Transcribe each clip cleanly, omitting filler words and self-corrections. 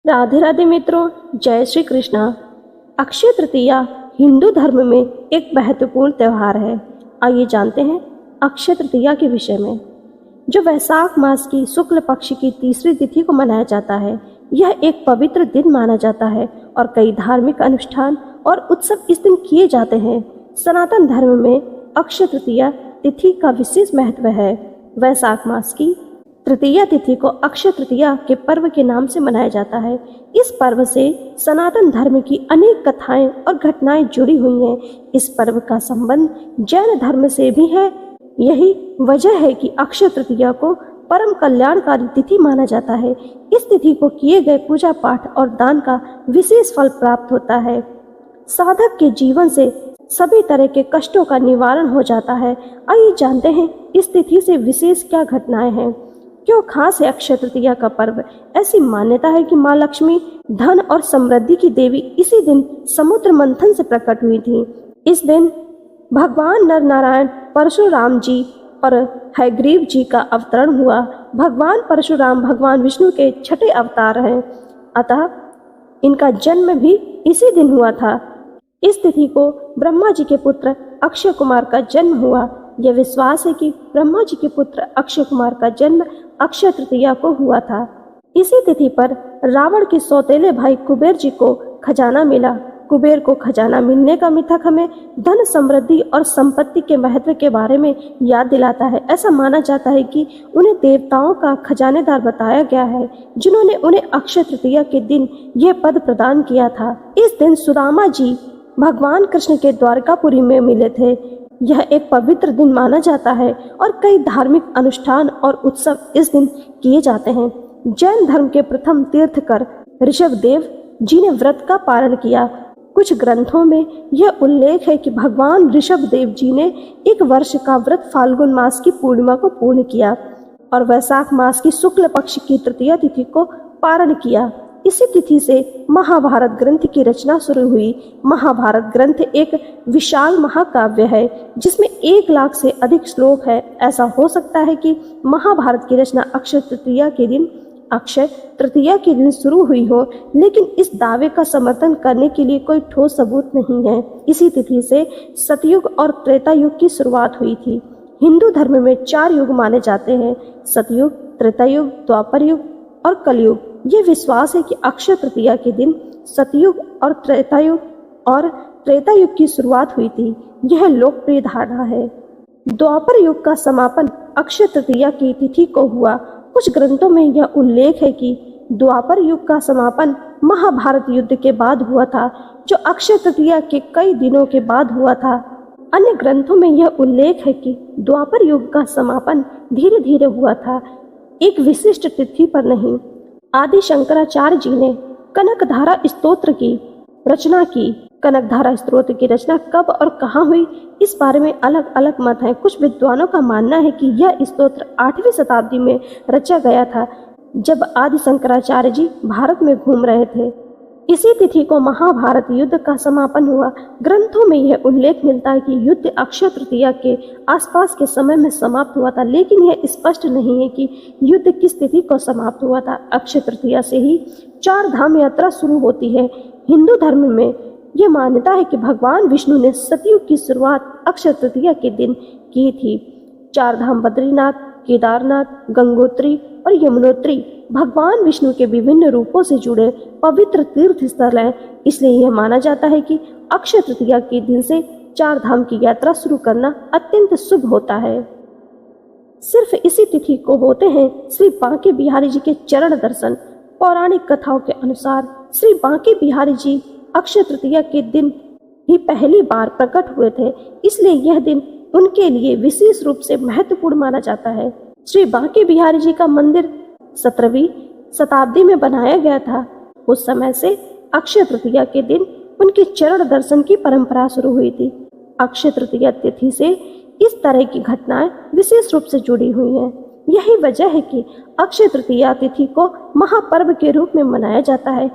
राधे राधे मित्रों, जय श्री कृष्णा। अक्षय तृतीया हिंदू धर्म में एक महत्वपूर्ण त्यौहार है। आइए जानते हैं अक्षय तृतीया के विषय में। जो वैशाख मास की शुक्ल पक्ष की तीसरी तिथि को मनाया जाता है, यह एक पवित्र दिन माना जाता है और कई धार्मिक अनुष्ठान और उत्सव इस दिन किए जाते हैं। सनातन धर्म में अक्षय तृतीया तिथि का विशेष महत्व है। वैशाख मास की तृतीया तिथि को अक्षय तृतीया के पर्व के नाम से मनाया जाता है। इस पर्व से सनातन धर्म की अनेक कथाएं और घटनाएं जुड़ी हुई हैं। इस पर्व का संबंध जैन धर्म से भी है। यही वजह है कि अक्षय तृतीया को परम कल्याणकारी तिथि माना जाता है। इस तिथि को किए गए पूजा पाठ और दान का विशेष फल प्राप्त होता है। साधक के जीवन से सभी तरह के कष्टों का निवारण हो जाता है। आइए जानते हैं इस तिथि से विशेष क्या घटनाएं हैं। क्यों खास है अक्षय तृतीया का पर्व? ऐसी मान्यता है कि माँ लक्ष्मी धन और समृद्धि की देवी इसी दिन समुद्र मंथन से प्रकट हुई थी। इस दिन भगवान नर नारायण परशुराम जी और हयग्रीव जी का अवतरण हुआ। भगवान परशुराम भगवान विष्णु के छठे अवतार हैं, अतः इनका जन्म भी इसी दिन हुआ था। इस तिथि को ब्रह्मा जी के पुत्र अक्षय कुमार का जन्म हुआ। यह विश्वास है कि ब्रह्मा जी के पुत्र अक्षय कुमार का जन्म अक्षय तृतीया को हुआ था। इसी तिथि पर रावण के सौतेले भाई कुबेर जी को खजाना मिला। कुबेर को खजाना मिलने का मिथक हमें धन समृद्धि और संपत्ति के महत्व के बारे में याद दिलाता है। ऐसा माना जाता है कि उन्हें देवताओं का खजानेदार बताया गया है, जिन्होंने उन्हें अक्षय तृतीया के दिन यह पद प्रदान किया था। इस दिन सुदामा जी भगवान कृष्ण के द्वारकापुरी में मिले थे। यह एक पवित्र दिन माना जाता है और कई धार्मिक अनुष्ठान और उत्सव इस दिन किए जाते हैं। जैन धर्म के प्रथम तीर्थकर ऋषभदेव जी ने व्रत का पालन किया। कुछ ग्रंथों में यह उल्लेख है कि भगवान ऋषभदेव जी ने एक वर्ष का व्रत फाल्गुन मास की पूर्णिमा को पूर्ण किया और वैशाख मास की शुक्ल पक्ष की तृतीया तिथि को पारण किया। इसी तिथि से महाभारत ग्रंथ की रचना शुरू हुई। महाभारत ग्रंथ एक विशाल महाकाव्य है जिसमें 1 लाख से अधिक श्लोक है। ऐसा हो सकता है कि महाभारत की रचना अक्षय तृतीया के दिन शुरू हुई हो, लेकिन इस दावे का समर्थन करने के लिए कोई ठोस सबूत नहीं है। इसी तिथि से सतयुग और त्रेता युग की शुरुआत हुई थी। हिंदू धर्म में 4 युग माने जाते हैं: सतयुग, त्रेता युग, द्वापर युग और कलयुग। ये विश्वास है कि अक्षय तृतीया के दिन सतयुग और त्रेता युग की शुरुआत हुई थी। यह लोकप्रिय धारणा है। द्वापर युग का समापन अक्षय तृतीया की तिथि को हुआ। कुछ ग्रंथों में यह उल्लेख है कि द्वापर युग का समापन महाभारत युद्ध के बाद हुआ था, जो अक्षय तृतीया के कई दिनों के बाद हुआ था। अन्य ग्रंथों में यह उल्लेख है कि द्वापर युग का समापन धीरे धीरे हुआ था, एक विशिष्ट तिथि पर नहीं। आदि शंकराचार्य जी ने कनकधारा स्तोत्र की रचना की। कनकधारा स्तोत्र की रचना कब और कहाँ हुई, इस बारे में अलग अलग मत हैं। कुछ विद्वानों का मानना है कि यह स्तोत्र 8वीं शताब्दी में रचा गया था, जब आदि शंकराचार्य जी भारत में घूम रहे थे। इसी तिथि को महाभारत युद्ध का समापन हुआ। ग्रंथों में यह उल्लेख मिलता है कि युद्ध अक्षय तृतीया के आसपास के समय में समाप्त हुआ था, लेकिन यह स्पष्ट नहीं है कि युद्ध किस तिथि को समाप्त हुआ था। अक्षय तृतीया से ही 4 धाम यात्रा शुरू होती है। हिंदू धर्म में यह मान्यता है कि भगवान विष्णु ने सतयुग की शुरुआत अक्षय तृतीया के दिन की थी। 4 धाम बद्रीनाथ, केदारनाथ, गंगोत्री और यमुनोत्री भगवान विष्णु के विभिन्न रूपों से जुड़े पवित्र तीर्थ स्थल हैं। इसलिए यह माना जाता है कि अक्षय तृतीया के दिन से 4 धाम की यात्रा शुरू करना अत्यंत शुभ होता है। सिर्फ इसी तिथि को होते हैं श्री बांके बिहारी जी के चरण दर्शन। पौराणिक कथाओं के अनुसार श्री बांके बिहारी जी अक्षय तृतीया के दिन ही पहली बार प्रकट हुए थे, इसलिए यह दिन उनके लिए विशेष रूप से महत्वपूर्ण माना जाता है। श्री बांके बिहारी जी का मंदिर 17वीं शताब्दी में बनाया गया था। उस समय से अक्षय तृतीया के दिन उनके चरण दर्शन की परंपरा शुरू हुई थी। अक्षय तृतीया तिथि से इस तरह की घटनाएं विशेष रूप से जुड़ी हुई हैं। यही वजह है कि अक्षय तृतीया तिथि को महापर्व के रूप में मनाया जाता है।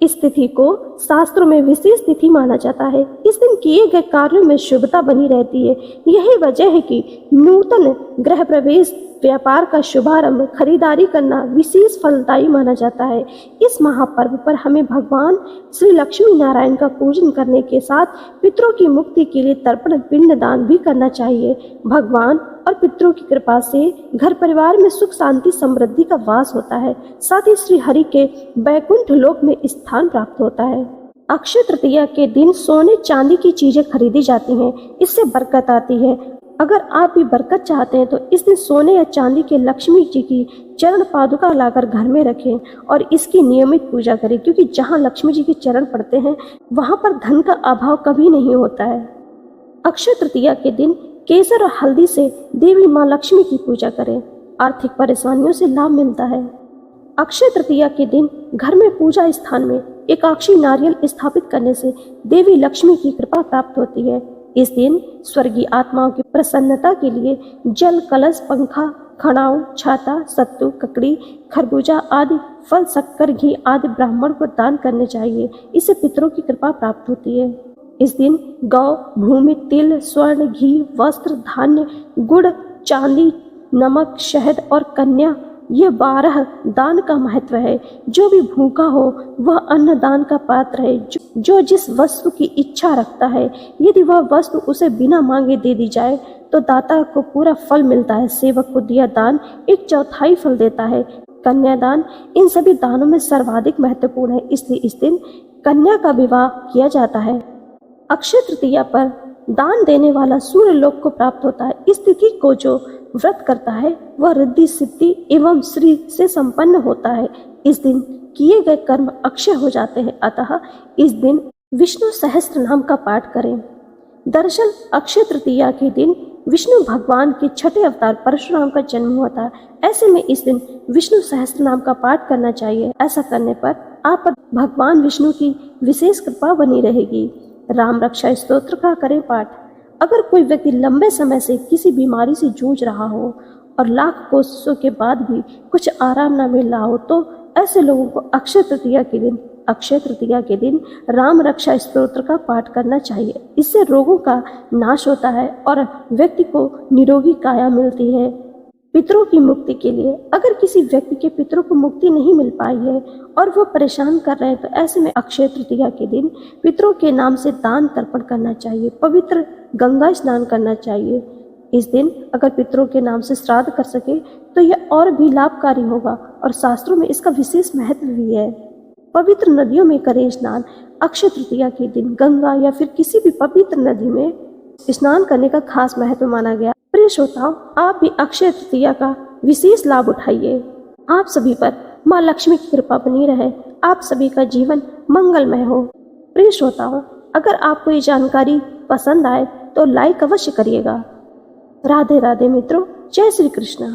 इस तिथि को शास्त्रों में विशेष तिथि माना जाता है। इस दिन किए गए कार्यों में शुभता बनी रहती है। यही वजह है कि नूतन गृह प्रवेश, व्यापार का शुभारंभ, खरीदारी करना विशेष फलदायी माना जाता है। इस महापर्व पर हमें भगवान श्री लक्ष्मी नारायण का पूजन करने के साथ पितरों की मुक्ति के लिए तर्पण पिंड दान भी करना चाहिए। भगवान और पितरों की कृपा से घर परिवार में सुख शांति समृद्धि का वास होता है। साथ ही श्री हरि के वैकुंठ लोक में स्थान प्राप्त होता है। अक्षय तृतीया के दिन सोने चांदी की चीजें खरीदी जाती हैं। इससे बरकत आती है। अगर आप भी बरकत चाहते हैं तो इस दिन सोने या चांदी के लक्ष्मी जी की चरण पादुका लाकर घर में रखें और इसकी नियमित पूजा करें, क्योंकि जहाँ लक्ष्मी जी के चरण पड़ते हैं वहाँ पर धन का अभाव कभी नहीं होता है। अक्षय तृतीया के दिन केसर और हल्दी से देवी माँ लक्ष्मी की पूजा करें। आर्थिक परेशानियों से लाभ मिलता है। अक्षय तृतीया के दिन घर में पूजा स्थान में एकाक्षी नारियल स्थापित करने से देवी लक्ष्मी की कृपा प्राप्त होती है। इस दिन स्वर्गीय आत्माओं की प्रसन्नता के लिए जल, कलश, पंखा, खड़ाऊ, छाता, सत्तू, ककड़ी, खरबूजा आदि फल, शक्कर, घी आदि ब्राह्मण को दान करने चाहिए। इससे पितरों की कृपा प्राप्त होती है। इस दिन गौ, भूमि, तिल, स्वर्ण, घी, वस्त्र, धान्य, गुड़, चांदी, नमक, शहद और कन्या, ये 12 दान का महत्व है। जो भी भूखा हो वह अन्न दान का पात्र है। जो जिस वस्तु की इच्छा रखता है, यदि वह वस्तु उसे बिना मांगे दे दी जाए तो दाता को पूरा फल मिलता है। सेवक को दिया दान 1/4 फल देता है। कन्यादान इन सभी दानों में सर्वाधिक महत्वपूर्ण है, इसलिए इस दिन कन्या का विवाह किया जाता है। अक्षय तृतीया पर दान देने वाला सूर्य लोक को प्राप्त होता है। इस तिथि को जो व्रत करता है वह रिद्धि, सिद्धि एवं श्री से संपन्न होता है। इस दिन किए गए कर्म अक्षय हो जाते हैं। अतः इस दिन विष्णु सहस्त्र नाम का पाठ करें। दरअसल अक्षय तृतीया के दिन विष्णु भगवान के छठे अवतार परशुराम का जन्म हुआ था। ऐसे में इस दिन विष्णु सहस्त्र नाम का पाठ करना चाहिए। ऐसा करने पर आप पर भगवान विष्णु की विशेष कृपा बनी रहेगी। राम रक्षा स्तोत्र का करें पाठ। अगर कोई व्यक्ति लंबे समय से किसी बीमारी से जूझ रहा हो और लाख कोशिशों के बाद भी कुछ आराम न मिल रहा हो तो ऐसे लोगों को अक्षय तृतीया के दिन राम रक्षा स्तोत्र का पाठ करना चाहिए। इससे रोगों का नाश होता है और व्यक्ति को निरोगी काया मिलती है। पितरों की मुक्ति के लिए अगर किसी व्यक्ति के पितरों को मुक्ति नहीं मिल पाई है और वह परेशान कर रहे हैं तो ऐसे में अक्षय तृतीया के दिन पितरों के नाम से दान तर्पण करना चाहिए। पवित्र गंगा स्नान करना चाहिए। इस दिन अगर पितरों के नाम से श्राद्ध कर सके तो यह और भी लाभकारी होगा और शास्त्रों में इसका विशेष महत्व भी है। पवित्र नदियों में करें स्नान। अक्षय तृतीया के दिन गंगा या फिर किसी भी पवित्र नदी में स्नान करने का खास महत्व माना गया। प्रिय श्रोताओ, आप भी अक्षय तृतीया का विशेष लाभ उठाइए। आप सभी पर माँ लक्ष्मी की कृपा बनी रहे। आप सभी का जीवन मंगलमय हो। प्रिय श्रोताओ, अगर आपको ये जानकारी पसंद आए तो लाइक अवश्य करिएगा। राधे राधे मित्रों, जय श्री कृष्ण।